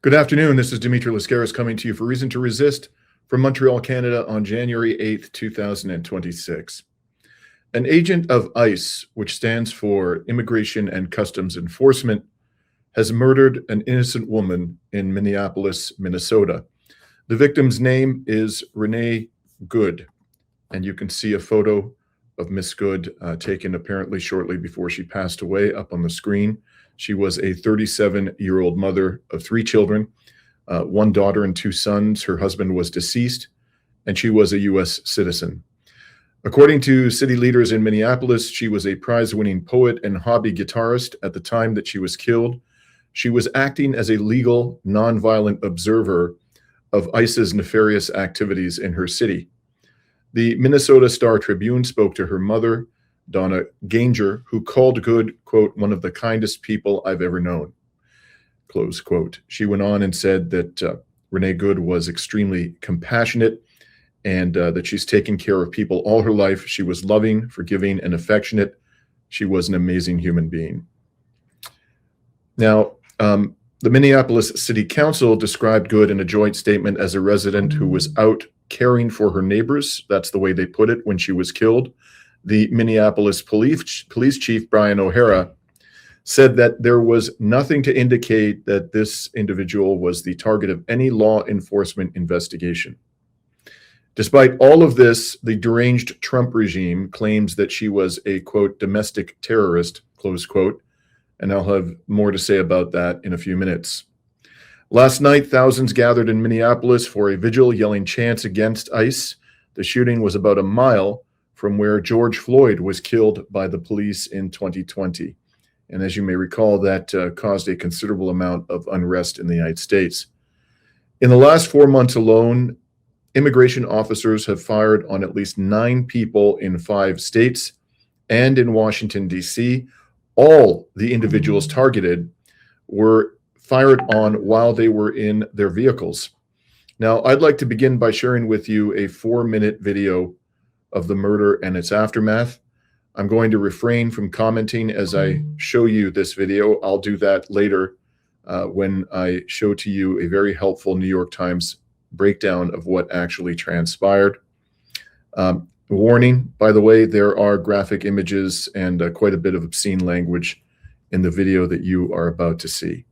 Good afternoon. This is Dimitri Lascaris coming to you for Reason to Resist from Montreal, Canada on January 8th, 2026. An agent of ICE, which stands for Immigration and Customs Enforcement, has murdered an innocent woman in Minneapolis, Minnesota. The victim's name is Renee Good, and you can see a photo of Miss Good taken apparently shortly before she passed away up on the screen. She was a 37-year-old mother of three children, one daughter and two sons. Her husband was deceased, and she was a U.S. citizen. According to city leaders in Minneapolis, she was a prize-winning poet and hobby guitarist at the time that she was killed. She was acting as a legal, nonviolent observer of ICE's nefarious activities in her city. The Minnesota Star-Tribune spoke to her mother, Donna Ganger, who called Good, quote, "one of the kindest people I've ever known," close quote. She went on and said that Renee Good was extremely compassionate and that she's taken care of people all her life. She was loving, forgiving, and affectionate. She was an amazing human being. Now, the Minneapolis City Council described Good in a joint statement as a resident who was out caring for her neighbors. That's the way they put it when she was killed. The Minneapolis police chief, Brian O'Hara, said that there was nothing to indicate that this individual was the target of any law enforcement investigation. Despite all of this, the deranged Trump regime claims that she was a, quote, domestic terrorist, close quote, and I'll have more to say about that in a few minutes. Last night, thousands gathered in Minneapolis for a vigil yelling chants against ICE. The shooting was about a mile from where George Floyd was killed by the police in 2020. And as you may recall, that caused a considerable amount of unrest in the United States. In the last 4 months alone, immigration officers have fired on at least 9 people in 5 states and in Washington, D.C. All the individuals targeted were fired on while they were in their vehicles. Now, I'd like to begin by sharing with you a 4-minute video of the murder and its aftermath. I'm going to refrain from commenting as I show you this video. I'll do that later when I show to you a very helpful New York Times breakdown of what actually transpired. Warning, by the way, there are graphic images and quite a bit of obscene language in the video that you are about to see.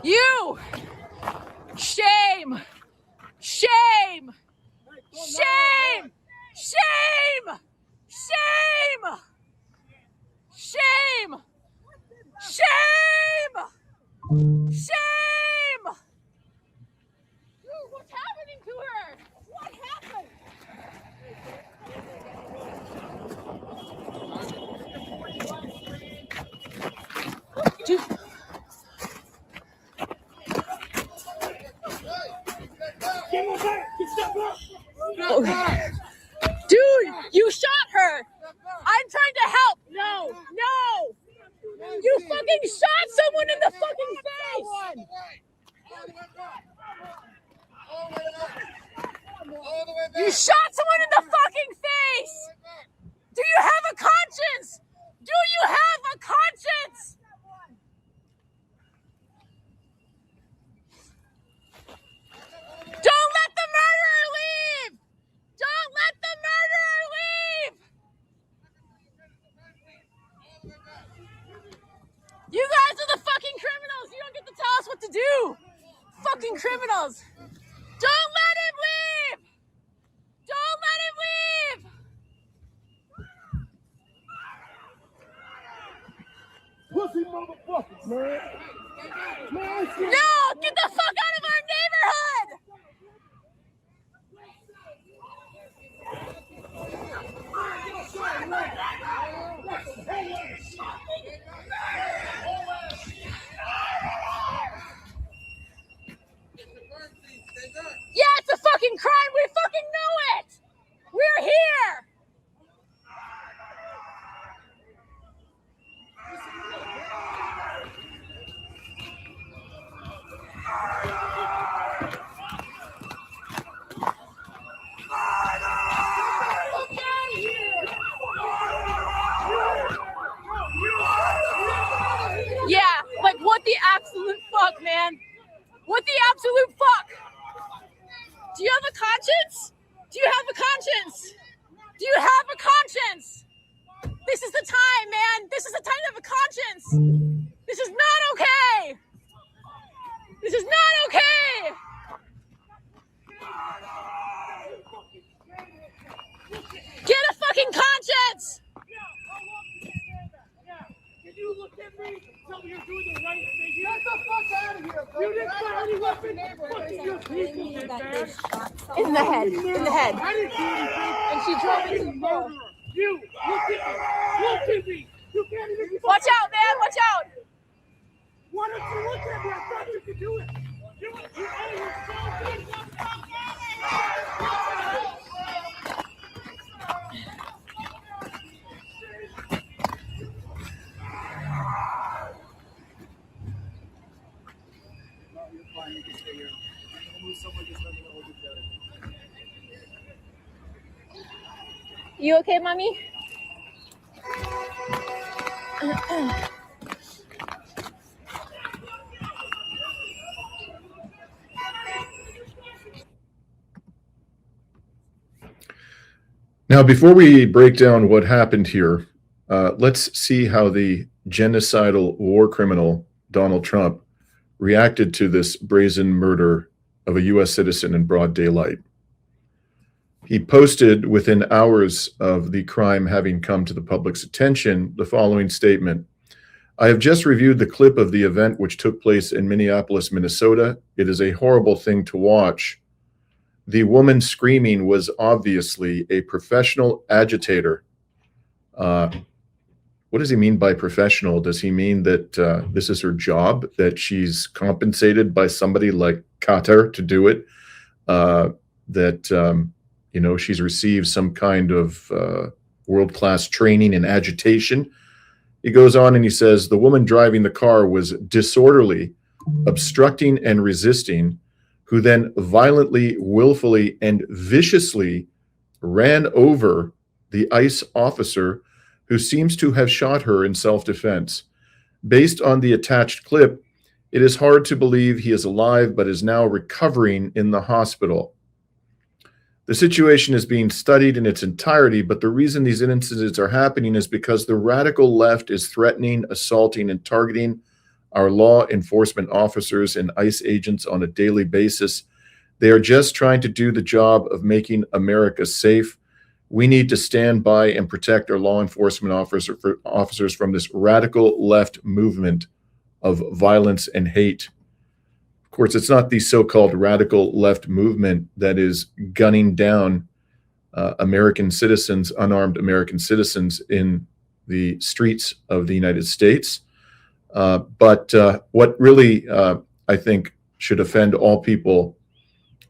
You! Shame! Shame! Shame! Shame! Shame! Shame! Shame! Shame! Dude, what's happening to her? What happened? Dude. Okay. Dude, you shot her. I'm trying to help. No, no. You fucking shot someone in the fucking face. You shot someone in the fucking face. Do you have a conscience? Do you have a conscience? Don't let the murderer leave! Don't let the murderer leave! You guys are the fucking criminals! You don't get to tell us what to do! Fucking criminals! Don't let him leave! pussy motherfuckers, man. No, get the fuck out of our neighborhood! Yeah, it's a fucking crime. We fucking know it. We're here. Yeah, like what the absolute fuck, man? What the absolute fuck? Do you have a conscience? Do you have a conscience? Do you have a conscience? This is the time, man. This is the time to have a conscience. This is not okay. This is not okay. Get a fucking conscience. Can you look at me? Tell me you're doing the right thing. Get the fuck out of here, bro. You didn't find any weapons. Fucking your people did, man. In the head. In the head. I didn't do anything. And she drove into the floor. Murderer. You. Look at me. Look at me. You can't even. Watch out, man. Watch out. Why don't you look at me? I thought you could do it. You are so good. You okay, mommy? Now, before we break down what happened here, let's see how the genocidal war criminal Donald Trump reacted to this brazen murder of a U.S. citizen in broad daylight. He posted within hours of the crime having come to the public's attention the following statement. I have just reviewed the clip of the event which took place in Minneapolis, Minnesota. It is a horrible thing to watch. The woman screaming was obviously a professional agitator. What does he mean by professional? Does he mean that this is her job, that she's compensated by somebody like Qatar to do it? You know, she's received some kind of world-class training in agitation. He goes on and he says, the woman driving the car was disorderly, obstructing and resisting, who then violently, willfully, and viciously ran over the ICE officer who seems to have shot her in self-defense. Based on the attached clip, it is hard to believe he is alive but is now recovering in the hospital. The situation is being studied in its entirety, but the reason these incidents are happening is because the radical left is threatening, assaulting, and targeting our law enforcement officers and ICE agents on a daily basis. They are just trying to do the job of making America safe. We need to stand by and protect our law enforcement officers from this radical left movement of violence and hate. Of course, it's not the so-called radical left movement that is gunning down American citizens, unarmed American citizens in the streets of the United States. But what really, I think, should offend all people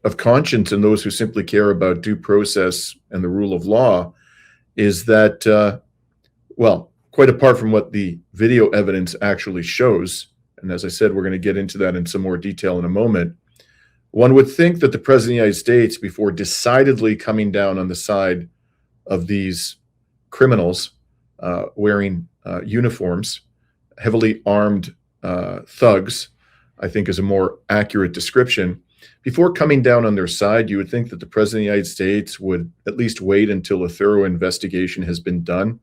of conscience and those who simply care about due process and the rule of law is that, well, quite apart from what the video evidence actually shows, and as I said, we're going to get into that in some more detail in a moment, one would think that the President of the United States, before decidedly coming down on the side of these criminals wearing uniforms, heavily armed thugs, I think is a more accurate description. Before coming down on their side, you would think that the President of the United States would at least wait until a thorough investigation has been done,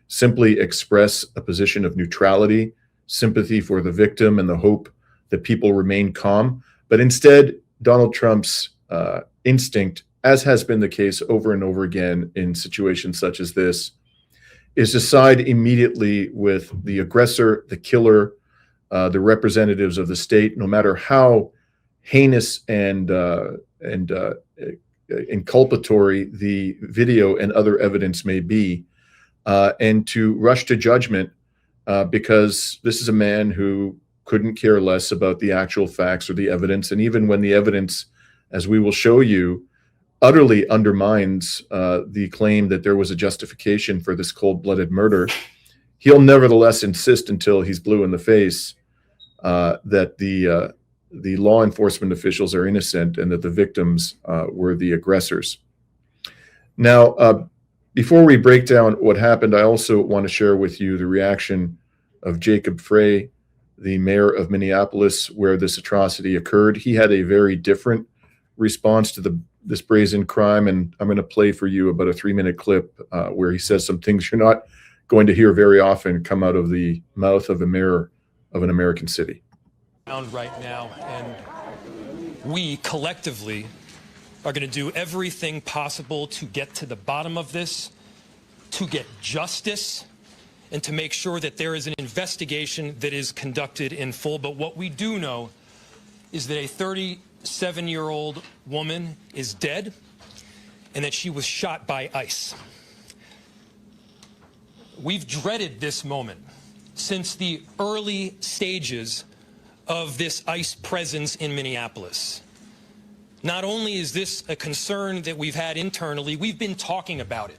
simply express a position of neutrality, sympathy for the victim, and the hope that people remain calm. But instead, Donald Trump's instinct, as has been the case over and over again in situations such as this, is to side immediately with the aggressor, the killer, the representatives of the state, no matter how heinous and inculpatory the video and other evidence may be, and to rush to judgment because this is a man who couldn't care less about the actual facts or the evidence. And even when the evidence, as we will show you, utterly undermines the claim that there was a justification for this cold-blooded murder, he'll nevertheless insist until he's blue in the face that the law enforcement officials are innocent and that the victims were the aggressors. Now, before we break down what happened, I also want to share with you the reaction of Jacob Frey, the mayor of Minneapolis, where this atrocity occurred. He had a very different response to this brazen crime, and I'm going to play for you about a 3-minute clip where he says some things you're not going to hear very often come out of the mouth of a mayor of an American city. Right now, and we collectively are going to do everything possible to get to the bottom of this, to get justice, and to make sure that there is an investigation that is conducted in full. But what we do know is that a 37-year-old woman is dead and that she was shot by ICE. We've dreaded this moment since the early stages of this ICE presence in Minneapolis. Not only is this a concern that we've had internally, we've been talking about it.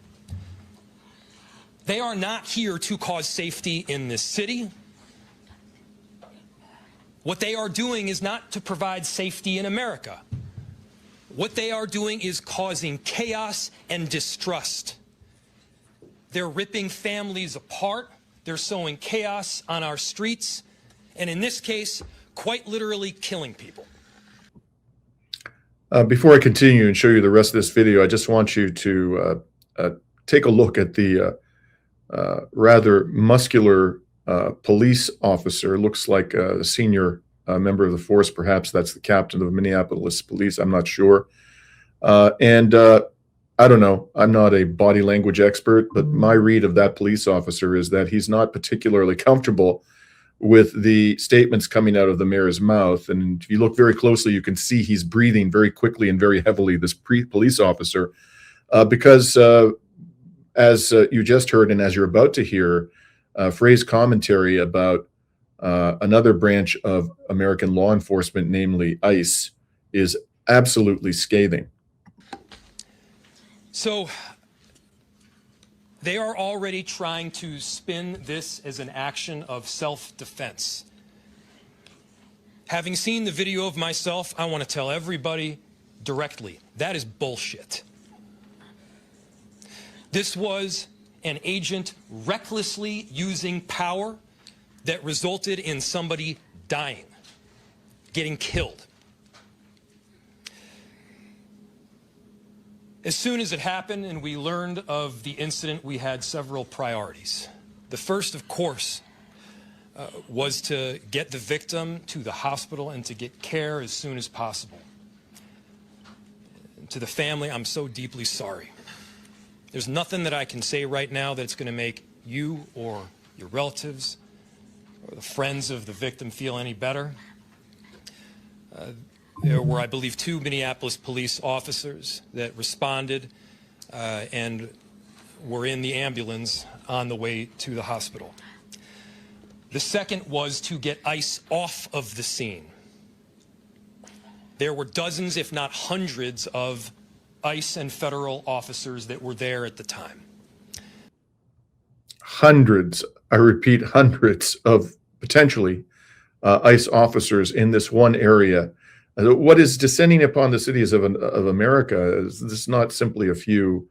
They are not here to cause safety in this city. What they are doing is not to provide safety in America. What they are doing is causing chaos and distrust. They're ripping families apart. They're sowing chaos on our streets. And in this case, quite literally killing people. Before I continue and show you the rest of this video, I just want you to take a look at the rather muscular police officer. Looks like a senior member of the force. Perhaps that's the captain of Minneapolis police. I'm not sure. And I don't know. I'm not a body language expert, but my read of that police officer is that he's not particularly comfortable with the statements coming out of the mayor's mouth. And if you look very closely, you can see he's breathing very quickly and very heavily, this police officer, because as you just heard and as you're about to hear, Frey's commentary about another branch of American law enforcement, namely ICE, is absolutely scathing. So they are already trying to spin this as an action of self-defense. Having seen the video of myself, I want to tell everybody directly, that is bullshit. This was an agent recklessly using power that resulted in somebody dying, getting killed. As soon as it happened and we learned of the incident, we had several priorities. The first, of course, was to get the victim to the hospital and to get care as soon as possible. To the family, I'm so deeply sorry. There's nothing that I can say right now that's going to make you or your relatives or the friends of the victim feel any better. There were, I believe, 2 Minneapolis police officers that responded and were in the ambulance on the way to the hospital. The second was to get ICE off of the scene. There were dozens, if not hundreds, of ICE and federal officers that were there at the time. Hundreds, I repeat, hundreds of potentially ICE officers in this one area. What is descending upon the cities of America is not simply a few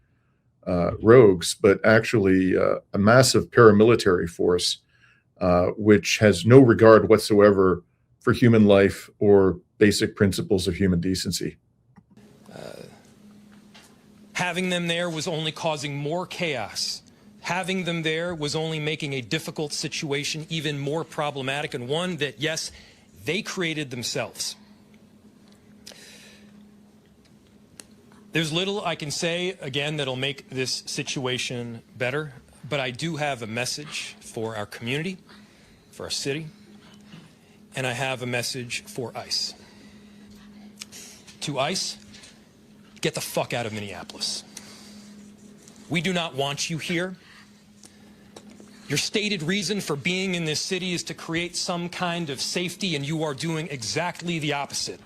rogues, but actually a massive paramilitary force, which has no regard whatsoever for human life or basic principles of human decency. Having them there was only causing more chaos. Having them there was only making a difficult situation even more problematic, and one that, yes, they created themselves. There's little I can say, again, that'll make this situation better. but I do have a message for our community, for our city, and I have a message for ICE. To ICE, get the fuck out of Minneapolis. We do not want you here. Your stated reason for being in this city is to create some kind of safety, and you are doing exactly the opposite.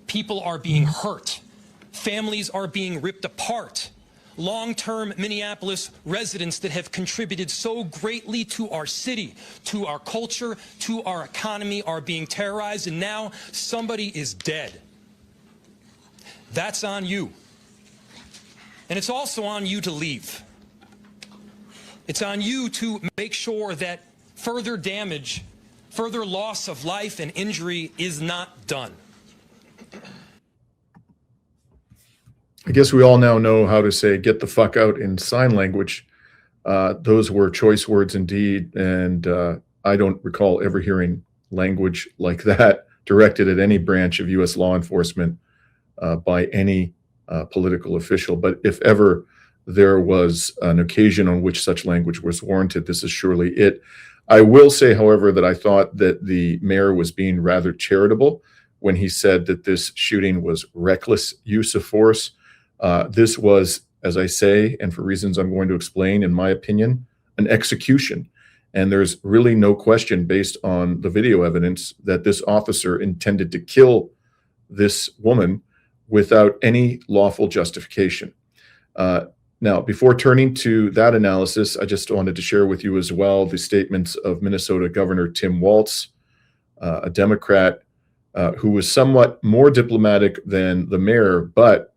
People are being hurt. Families are being ripped apart. Long-term Minneapolis residents that have contributed so greatly to our city, to our culture, to our economy are being terrorized, and now somebody is dead. That's on you. And it's also on you to leave. It's on you to make sure that further damage, further loss of life and injury is not done. I guess we all now know how to say "get the fuck out" in sign language. Those were choice words indeed, and I don't recall ever hearing language like that directed at any branch of U.S. law enforcement by any political official. But if ever there was an occasion on which such language was warranted, this is surely it. I will say, however, that I thought that the mayor was being rather charitable when he said that this shooting was reckless use of force. This was, as I say, and for reasons I'm going to explain, in my opinion, an execution. And there's really no question, based on the video evidence, that this officer intended to kill this woman without any lawful justification. Now, before turning to that analysis, I just wanted to share with you as well the statements of Minnesota Governor Tim Walz, a Democrat who was somewhat more diplomatic than the mayor, but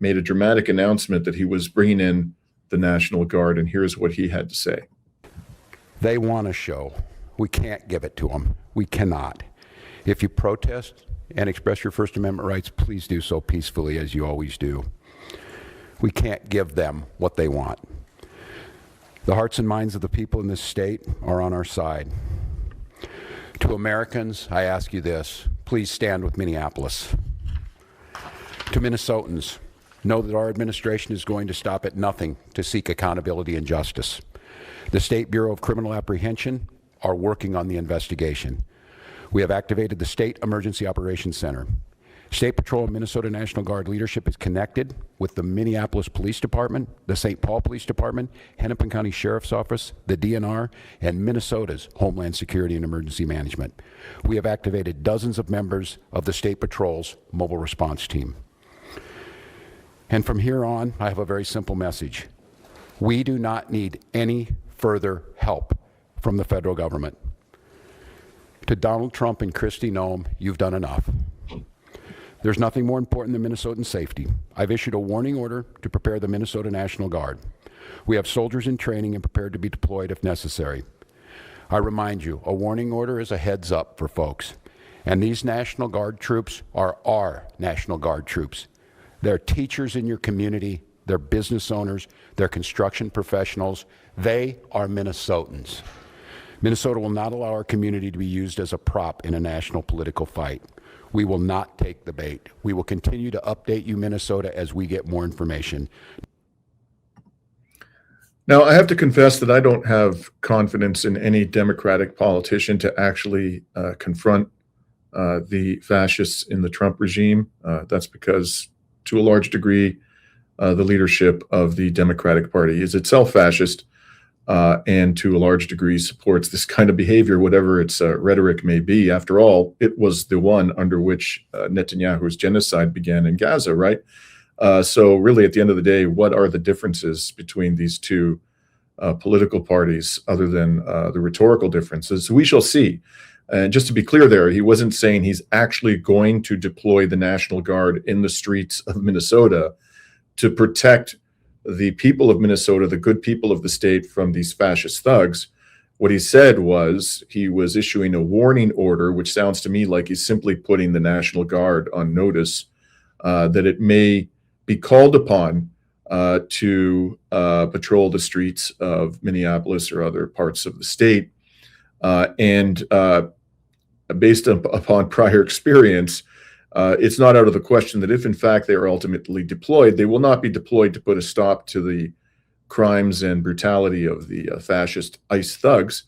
made a dramatic announcement that he was bringing in the National Guard. And here's what he had to say. They want a show. We can't give it to them. We cannot. If you protest and express your First Amendment rights, please do so peacefully, as you always do. We can't give them what they want. The hearts and minds of the people in this state are on our side. To Americans, I ask you this: please stand with Minneapolis. To Minnesotans, know that our administration is going to stop at nothing to seek accountability and justice. The State Bureau of Criminal Apprehension are working on the investigation. We have activated the State Emergency Operations Center. State Patrol and Minnesota National Guard leadership is connected with the Minneapolis Police Department, the St. Paul Police Department, Hennepin County Sheriff's Office, the DNR, and Minnesota's Homeland Security and Emergency Management. We have activated dozens of members of the State Patrol's mobile response team. And from here on, I have a very simple message. We do not need any further help from the federal government. To Donald Trump and Kristi Noem, you've done enough. There's nothing more important than Minnesotan safety. I've issued a warning order to prepare the Minnesota National Guard. We have soldiers in training and prepared to be deployed if necessary. I remind you, a warning order is a heads up for folks. And these National Guard troops are our National Guard troops. They're teachers in your community, they're business owners, they're construction professionals. They are Minnesotans. Minnesota will not allow our community to be used as a prop in a national political fight. We will not take the bait. We will continue to update you, Minnesota, as we get more information. Now, I have to confess that I don't have confidence in any Democratic politician to actually confront the fascists in the Trump regime. That's because, to a large degree, the leadership of the Democratic Party is itself fascist, and to a large degree supports this kind of behavior, whatever its rhetoric may be. After all, it was the one under which Netanyahu's genocide began in Gaza, right? So really, at the end of the day, what are the differences between these two political parties other than the rhetorical differences? We shall see. And just to be clear there, he wasn't saying he's actually going to deploy the National Guard in the streets of Minnesota to protect the people of Minnesota, the good people of the state, from these fascist thugs. What he said was he was issuing a warning order, which sounds to me like he's simply putting the National Guard on notice that it may be called upon to patrol the streets of Minneapolis or other parts of the state. And based upon prior experience, it's not out of the question that if, in fact, they are ultimately deployed, they will not be deployed to put a stop to the crimes and brutality of the fascist ICE thugs,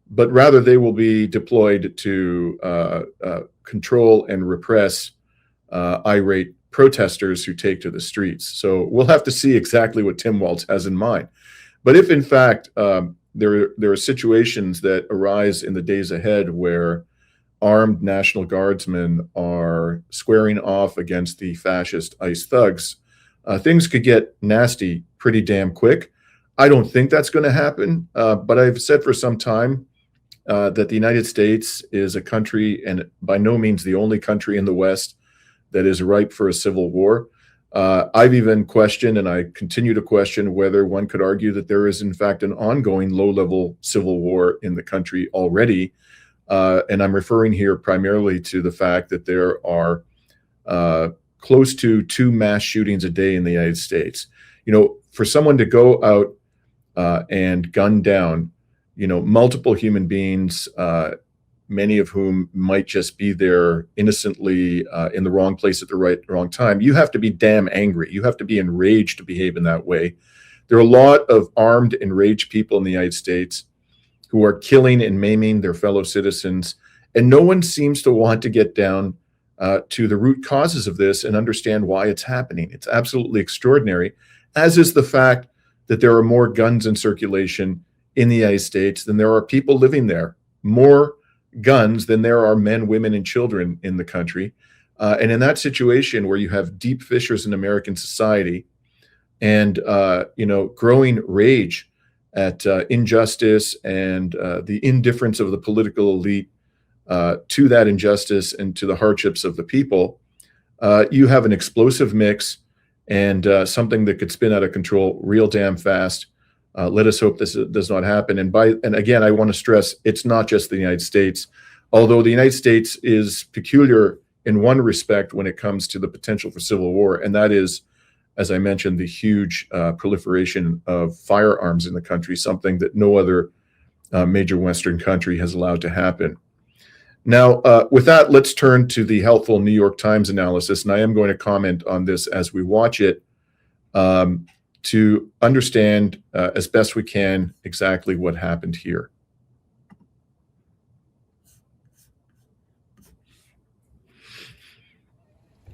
but rather they will be deployed to control and repress irate protesters who take to the streets. So we'll have to see exactly what Tim Walz has in mind. But if in fact there are situations that arise in the days ahead where armed National Guardsmen are squaring off against the fascist ICE thugs, things could get nasty pretty damn quick. I don't think that's going to happen, but I've said for some time that the United States is a country, and by no means the only country in the West, that is ripe for a civil war. I've even questioned, and I continue to question, whether one could argue that there is in fact an ongoing low-level civil war in the country already. And I'm referring here primarily to the fact that there are close to 2 mass shootings a day in the United States. You know, for someone to go out and gun down, you know, multiple human beings, many of whom might just be there innocently in the wrong place at the wrong time, you have to be damn angry. You have to be enraged to behave in that way. There are a lot of armed, enraged people in the United States who are killing and maiming their fellow citizens, and no one seems to want to get down to the root causes of this and understand why it's happening. It's absolutely extraordinary, as is the fact that there are more guns in circulation in the United States than there are people living there. More guns than there are men, women, and children in the country. And in that situation where you have deep fissures in American society and, you know, growing rage at injustice and the indifference of the political elite to that injustice and to the hardships of the people, you have an explosive mix and something that could spin out of control real damn fast. Let us hope this does not happen. And again, I want to stress, it's not just the United States, although the United States is peculiar in one respect when it comes to the potential for civil war, and that is, as I mentioned, the huge proliferation of firearms in the country, something that no other major Western country has allowed to happen. Now, with that, let's turn to the helpful New York Times analysis, and I am going to comment on this as we watch it to understand as best we can exactly what happened here.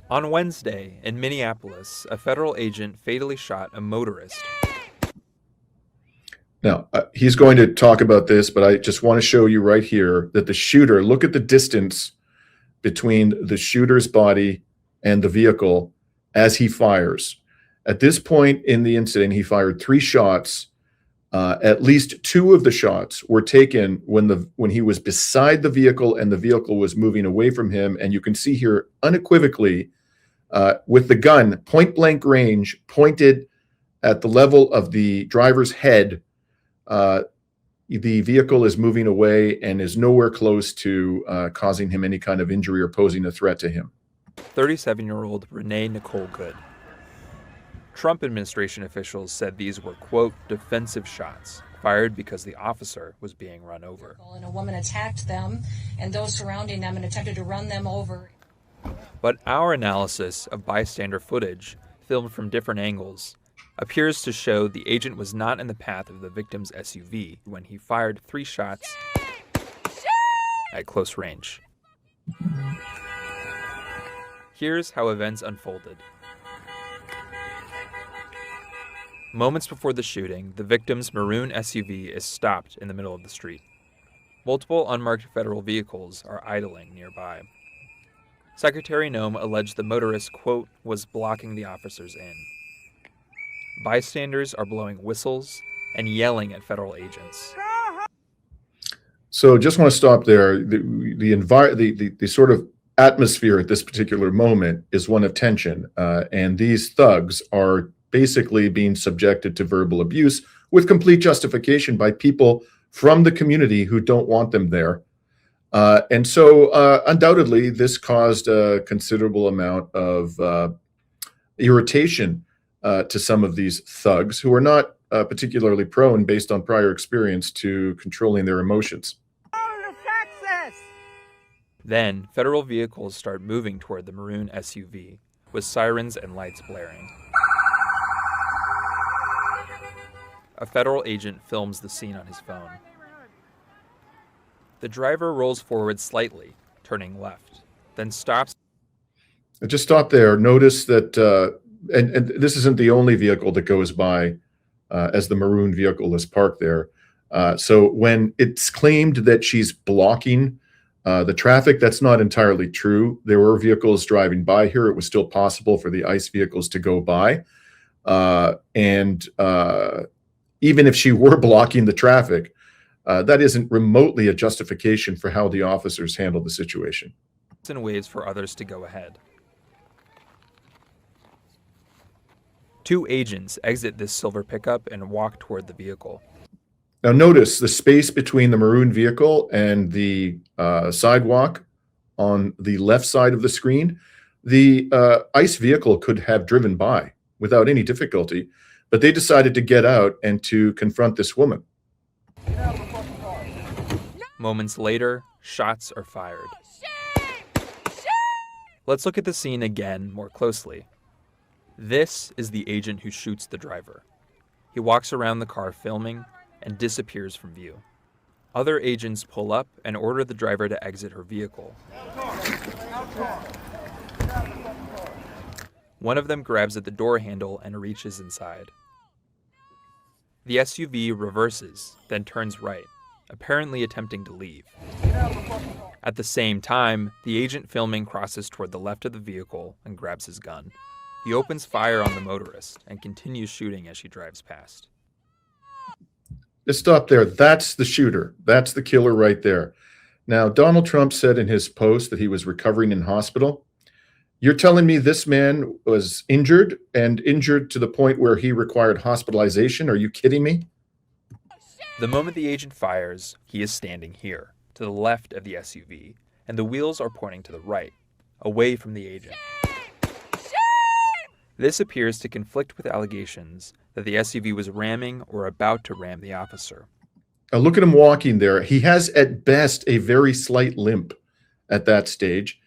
On Wednesday, in Minneapolis, a federal agent fatally shot a motorist. Now, he's going to talk about this, but I just want to show you right here that the shooter, look at the distance between the shooter's body and the vehicle as he fires. At this point in the incident, he fired 3 shots. At least 2 of the shots were taken when he was beside the vehicle and the vehicle was moving away from him. And you can see here unequivocally with the gun, point blank range, pointed at the level of the driver's head. The vehicle is moving away and is nowhere close to causing him any kind of injury or posing a threat to him. 37-year-old Renee Good. Trump administration officials said these were, quote, defensive shots fired because the officer was being run over. And a woman attacked them and those surrounding them and attempted to run them over. But our analysis of bystander footage, filmed from different angles, appears to show the agent was not in the path of the victim's SUV when he fired 3 shots at close range. Here's how events unfolded. Moments before the shooting, the victim's maroon SUV is stopped in the middle of the street. Multiple unmarked federal vehicles are idling nearby. Secretary Noem alleged the motorist, quote, was blocking the officers in. Bystanders are blowing whistles and yelling at federal agents. So just want to stop there. The sort of atmosphere at this particular moment is one of tension, and these thugs are basically being subjected to verbal abuse with complete justification by people from the community who don't want them there. And so undoubtedly, this caused a considerable amount of irritation to some of these thugs who are not particularly prone, based on prior experience, to controlling their emotions. Then, federal vehicles start moving toward the maroon SUV, with sirens and lights blaring. A federal agent films the scene on his phone. The driver rolls forward slightly, turning left, then stops. Just stop there. Notice that, and this isn't the only vehicle that goes by as the maroon vehicle is parked there. So when it's claimed that she's blocking the traffic, that's not entirely true. There were vehicles driving by here. It was still possible for the ICE vehicles to go by. And even if she were blocking the traffic, that isn't remotely a justification for how the officers handled the situation. And waves for others to go ahead. Two agents exit this silver pickup and walk toward the vehicle. Now notice the space between the maroon vehicle and the sidewalk on the left side of the screen. The ICE vehicle could have driven by without any difficulty, but they decided to get out and to confront this woman. Moments later, shots are fired. Let's look at the scene again more closely. This is the agent who shoots the driver. He walks around the car filming and disappears from view. Other agents pull up and order the driver to exit her vehicle. One of them grabs at the door handle and reaches inside. The SUV reverses, then turns right, apparently attempting to leave. At the same time, the agent filming crosses toward the left of the vehicle and grabs his gun. He opens fire on the motorist and continues shooting as she drives past. Just stop there. That's the shooter. That's the killer right there. Now, Donald Trump said in his post that he was recovering in hospital. You're telling me this man was injured and injured to the point where he required hospitalization? Are you kidding me? The moment the agent fires, he is standing here, to the left of the SUV, and the wheels are pointing to the right, away from the agent. This appears to conflict with allegations that the SUV was ramming or about to ram the officer. Now look at him walking there. He has at best a very slight limp at that stage.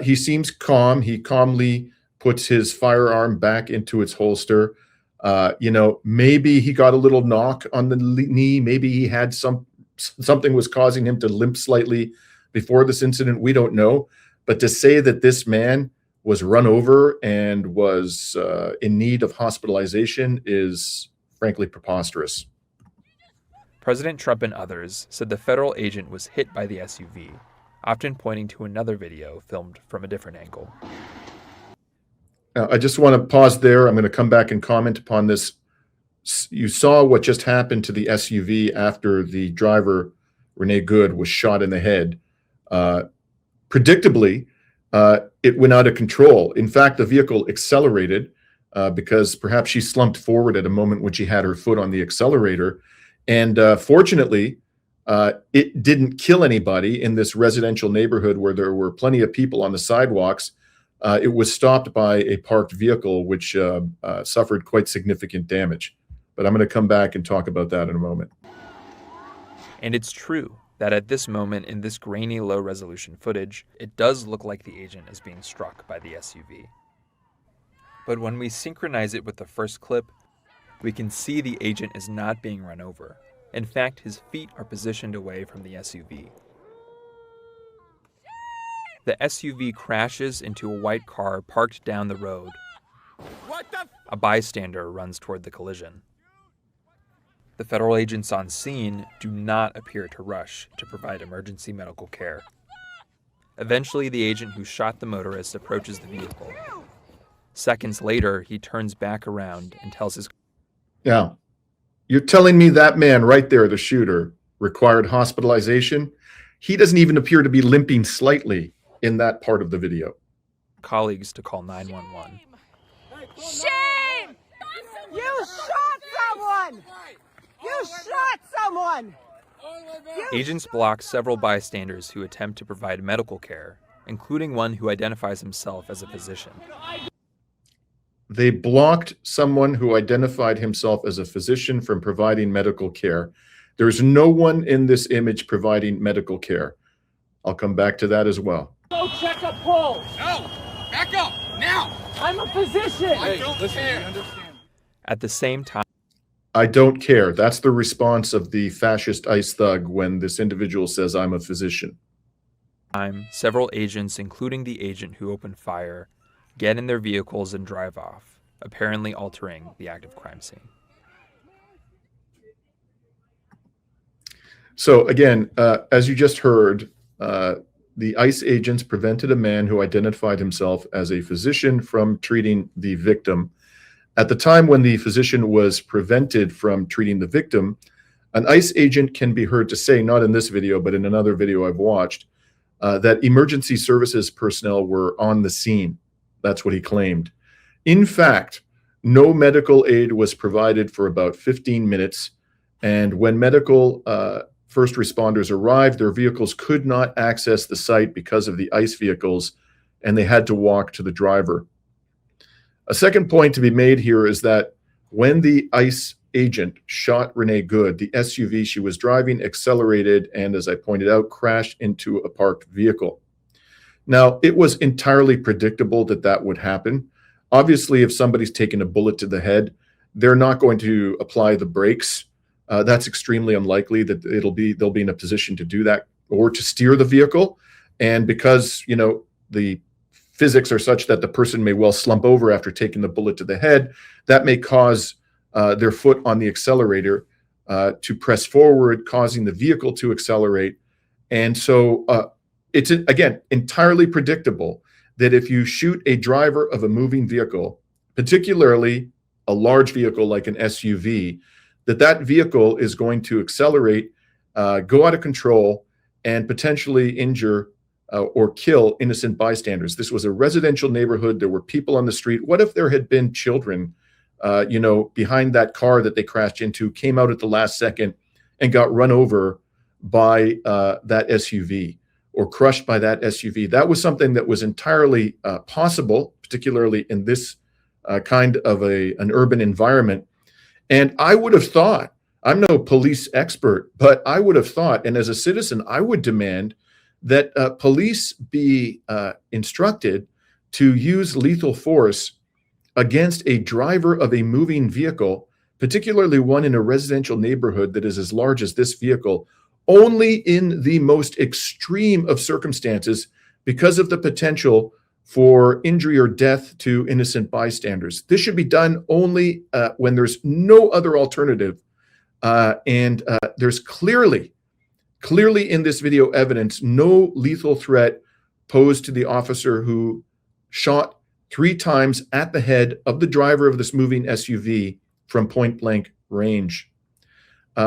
He seems calm. He calmly puts his firearm back into its holster. Maybe he got a little knock on the knee. Maybe he had something was causing him to limp slightly before this incident. We don't know. But to say that this man was run over and was in need of hospitalization is frankly preposterous. President Trump and others said the federal agent was hit by the SUV, often pointing to another video filmed from a different angle. Now, I just want to pause there. I'm going to come back and comment upon this. You saw what just happened to the SUV after the driver, Renee Good, was shot in the head. Predictably, it went out of control. In fact, the vehicle accelerated because perhaps she slumped forward at a moment when she had her foot on the accelerator. And fortunately, it didn't kill anybody in this residential neighborhood where there were plenty of people on the sidewalks. It was stopped by a parked vehicle, which suffered quite significant damage. But I'm going to come back and talk about that in a moment. And it's true that at this moment in this grainy low-resolution footage, it does look like the agent is being struck by the SUV. But when we synchronize it with the first clip, we can see the agent is not being run over. In fact, his feet are positioned away from the SUV. The SUV crashes into a white car parked down the road. A bystander runs toward the collision. The federal agents on scene do not appear to rush to provide emergency medical care. Eventually, the agent who shot the motorist approaches the vehicle. Seconds later, he turns back around and tells his... Now, you're telling me that man right there, the shooter, required hospitalization? He doesn't even appear to be limping slightly in that part of the video. Colleagues to call 911. Shame! You shot someone! You shot someone! Agents block several bystanders who attempt to provide medical care, including one who identifies himself as a physician. They blocked someone who identified himself as a physician from providing medical care. There's no one in this image providing medical care. I'll come back to that as well. Go check a pulse. No! Back up! Now! I'm a physician. I don't care. At the same time, I don't care. That's the response of the fascist ICE thug when this individual says, I'm a physician. Several agents, including the agent who opened fire, get in their vehicles and drive off, apparently altering the active crime scene. So again, as you just heard, the ICE agents prevented a man who identified himself as a physician from treating the victim. At the time when the physician was prevented from treating the victim, an ICE agent can be heard to say, not in this video, but in another video I've watched, that emergency services personnel were on the scene. That's what he claimed. In fact, no medical aid was provided for about 15 minutes. And when medical first responders arrived, their vehicles could not access the site because of the ICE vehicles, and they had to walk to the driver. A second point to be made here is that when the ICE agent shot Renee Good, the SUV she was driving accelerated and, as I pointed out, crashed into a parked vehicle. Now, it was entirely predictable that that would happen. Obviously, if somebody's taken a bullet to the head, they're not going to apply the brakes. That's extremely unlikely that they'll be in a position to do that or to steer the vehicle. And because, you know, the physics are such that the person may well slump over after taking the bullet to the head, that may cause their foot on the accelerator to press forward, causing the vehicle to accelerate. And so it's, again, entirely predictable that if you shoot a driver of a moving vehicle, particularly a large vehicle like an SUV, that vehicle is going to accelerate, go out of control, and potentially injure or kill innocent bystanders. This was a residential neighborhood. There were people on the street. What if there had been children, you know, behind that car that they crashed into, came out at the last second and got run over by that SUV or crushed by that SUV? That was something that was entirely possible, particularly in this kind of an urban environment. And I would have thought, I'm no police expert, but I would have thought, and as a citizen, I would demand that police be instructed to use lethal force against a driver of a moving vehicle, particularly one in a residential neighborhood that is as large as this vehicle, only in the most extreme of circumstances because of the potential for injury or death to innocent bystanders. This should be done only when there's no other alternative. And there's clearly in this video evidence, no lethal threat posed to the officer who shot 3 times at the head of the driver of this moving SUV from point blank range.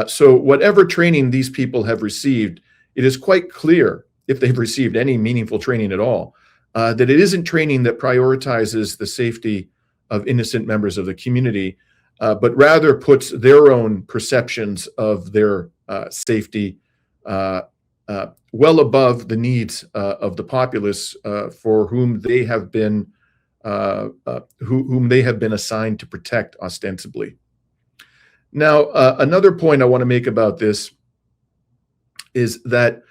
So whatever training these people have received, it is quite clear, if they've received any meaningful training at all, that it isn't training that prioritizes the safety of innocent members of the community, but rather puts their own perceptions of their safety well above the needs of the populace for whom they have been assigned to protect ostensibly. Now, another point I want to make about this is that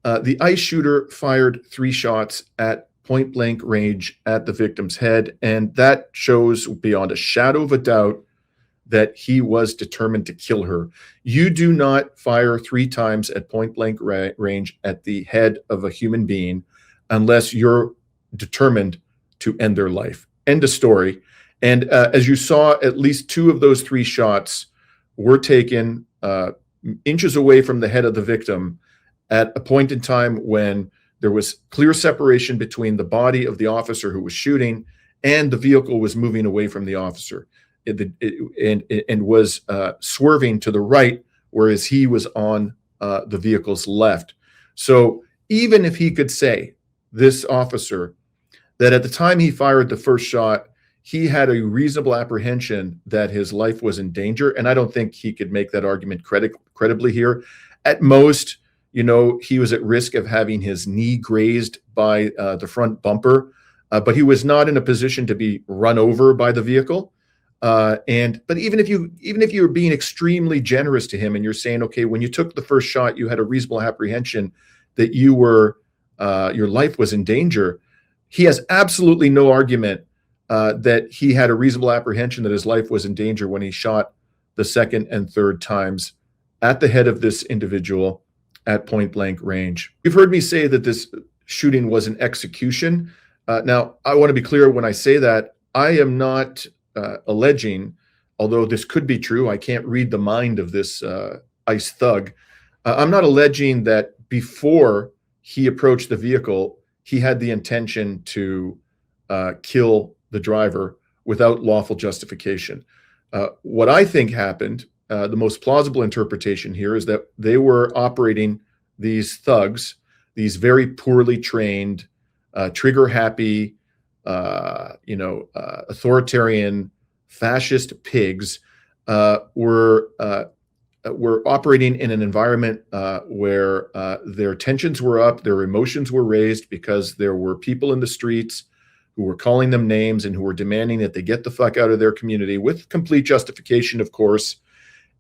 the ICE shooter fired 3 shots at point blank range at the victim's head, and that shows beyond a shadow of a doubt that he was determined to kill her. You do not fire 3 times at point blank range at the head of a human being unless you're determined to end their life. End of story. And as you saw, at least 2 of those 3 shots were taken inches away from the head of the victim at a point in time when there was clear separation between the body of the officer who was shooting and the vehicle was moving away from the officer and was swerving to the right, whereas he was on the vehicle's left. So even if he could say, this officer, that at the time he fired the first shot, he had a reasonable apprehension that his life was in danger, and I don't think he could make that argument credibly here. At most, you know, he was at risk of having his knee grazed by the front bumper, but he was not in a position to be run over by the vehicle. But even if you were being extremely generous to him and you're saying, okay, when you took the first shot, you had a reasonable apprehension that you were your life was in danger, he has absolutely no argument that he had a reasonable apprehension that his life was in danger when he shot the second and third times at the head of this individual at point blank range. You've heard me say that this shooting was an execution. Now, I want to be clear when I say that. I am not alleging, although this could be true, I can't read the mind of this ICE thug. I'm not alleging that before he approached the vehicle, he had the intention to kill the driver without lawful justification. What I think happened, the most plausible interpretation here, is that they were operating these thugs, these very poorly trained, trigger-happy, authoritarian, fascist pigs, were operating in an environment where their tensions were up, their emotions were raised because there were people in the streets who were calling them names and who were demanding that they get the fuck out of their community with complete justification, of course.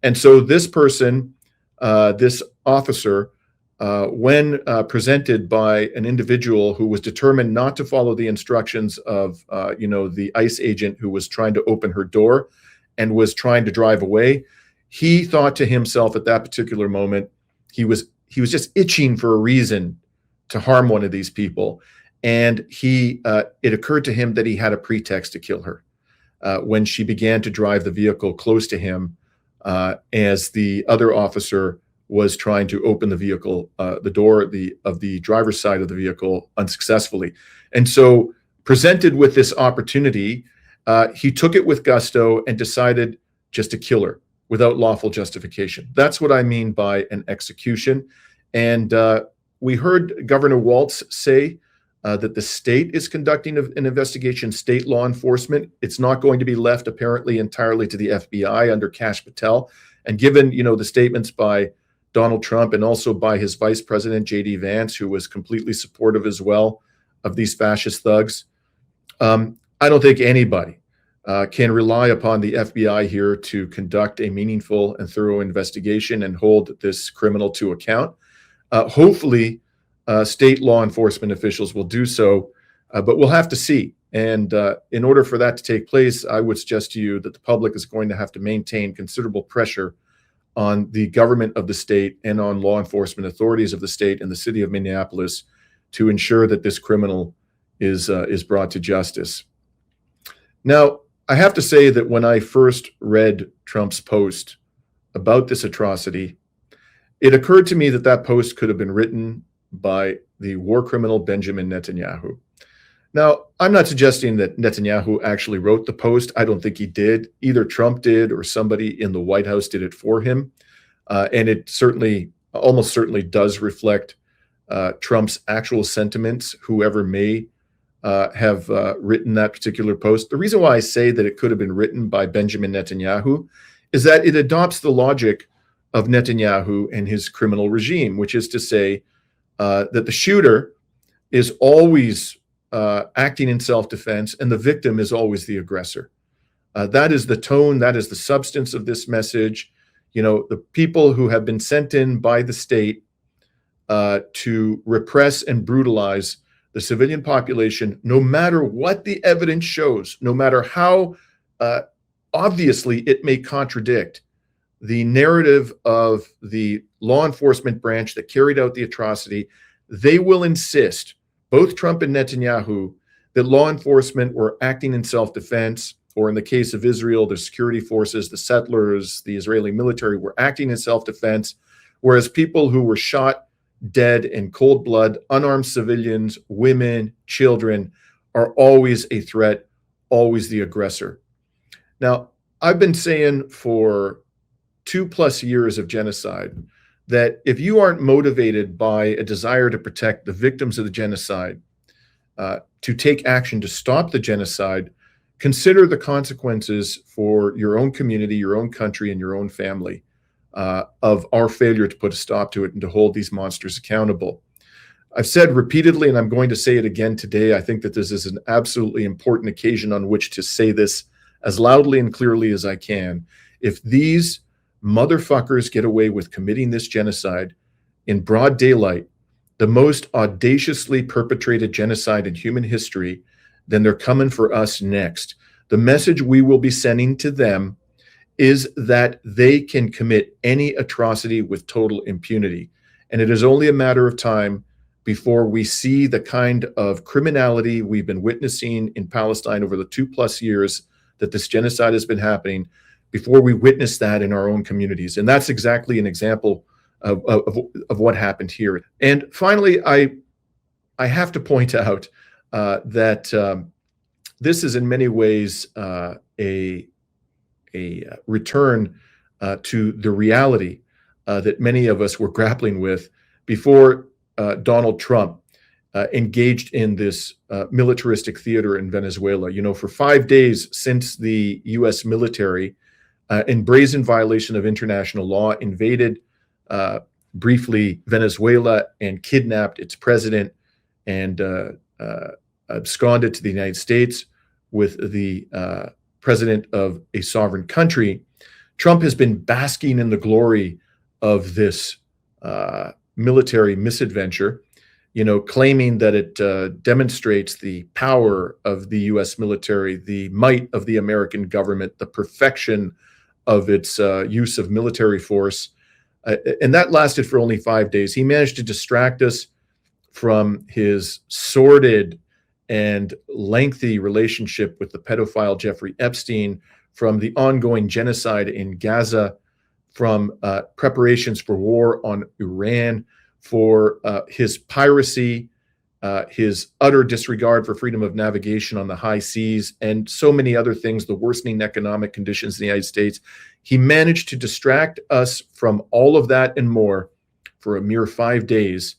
And so this person, this officer, when presented by an individual who was determined not to follow the instructions of, the ICE agent who was trying to open her door and was trying to drive away, he thought to himself at that particular moment, he was just itching for a reason to harm one of these people. And it occurred to him that he had a pretext to kill her when she began to drive the vehicle close to him as the other officer was trying to open the vehicle, the door of the driver's side of the vehicle unsuccessfully. And so presented with this opportunity, he took it with gusto and decided just to kill her without lawful justification. That's what I mean by an execution. And we heard Governor Walz say that the state is conducting an investigation, state law enforcement. It's not going to be left apparently entirely to the FBI under Kash Patel. And given, the statements by Donald Trump and also by his vice president, J.D. Vance, who was completely supportive as well of these fascist thugs, I don't think anybody can rely upon the FBI here to conduct a meaningful and thorough investigation and hold this criminal to account. Hopefully, state law enforcement officials will do so, but we'll have to see. And in order for that to take place, I would suggest to you that the public is going to have to maintain considerable pressure on the government of the state and on law enforcement authorities of the state and the city of Minneapolis to ensure that this criminal is brought to justice. Now, I have to say that when I first read Trump's post about this atrocity, it occurred to me that that post could have been written by the war criminal Benjamin Netanyahu. Now, I'm not suggesting that Netanyahu actually wrote the post. I don't think he did. Either Trump did or somebody in the White House did it for him. And it almost certainly does reflect Trump's actual sentiments, whoever may have written that particular post. The reason why I say that it could have been written by Benjamin Netanyahu is that it adopts the logic of Netanyahu and his criminal regime, which is to say that the shooter is always acting in self-defense and the victim is always the aggressor. That is the tone, that is the substance of this message. The people who have been sent in by the state to repress and brutalize the civilian population, no matter what the evidence shows, no matter how obviously it may contradict the narrative of the law enforcement branch that carried out the atrocity, they will insist, both Trump and Netanyahu, that law enforcement were acting in self-defense, or in the case of Israel, the security forces, the settlers, the Israeli military were acting in self-defense, whereas people who were shot dead in cold blood, unarmed civilians, women, children, are always a threat, always the aggressor. Now, I've been saying for 2+ years of genocide that if you aren't motivated by a desire to protect the victims of the genocide, to take action to stop the genocide, consider the consequences for your own community, your own country, and your own family of our failure to put a stop to it and to hold these monsters accountable. I've said repeatedly, and I'm going to say it again today, I think that this is an absolutely important occasion on which to say this as loudly and clearly as I can. If these motherfuckers get away with committing this genocide in broad daylight, the most audaciously perpetrated genocide in human history, then they're coming for us next. The message we will be sending to them is that they can commit any atrocity with total impunity. And it is only a matter of time before we see the kind of criminality we've been witnessing in Palestine over the 2+ years that this genocide has been happening, before we witness that in our own communities. And that's exactly an example of what happened here. And finally, I have to point out that this is in many ways a return to the reality that many of us were grappling with before Donald Trump engaged in this militaristic theater in Venezuela. You know, for 5 days since the U.S. military, in brazen violation of international law, invaded briefly Venezuela and kidnapped its president and absconded to the United States with the president of a sovereign country, Trump has been basking in the glory of this military misadventure, you know, claiming that it demonstrates the power of the U.S. military, the might of the American government, the perfection of its use of military force. And that lasted for only 5 days. He managed to distract us from his sordid and lengthy relationship with the pedophile Jeffrey Epstein, from the ongoing genocide in Gaza, from preparations for war on Iran, for his piracy, his utter disregard for freedom of navigation on the high seas, and so many other things, the worsening economic conditions in the United States. He managed to distract us from all of that and more for a mere 5 days,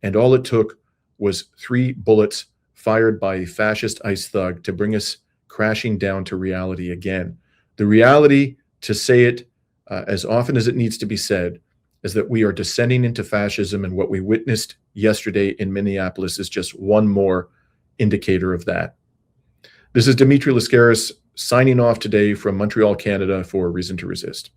and all it took was 3 bullets fired by a fascist ICE thug to bring us crashing down to reality again. The reality, to say it as often as it needs to be said, is that we are descending into fascism, and what we witnessed yesterday in Minneapolis is just one more indicator of that. This is Dimitri Lascaris signing off today from Montreal, Canada for Reason to Resist.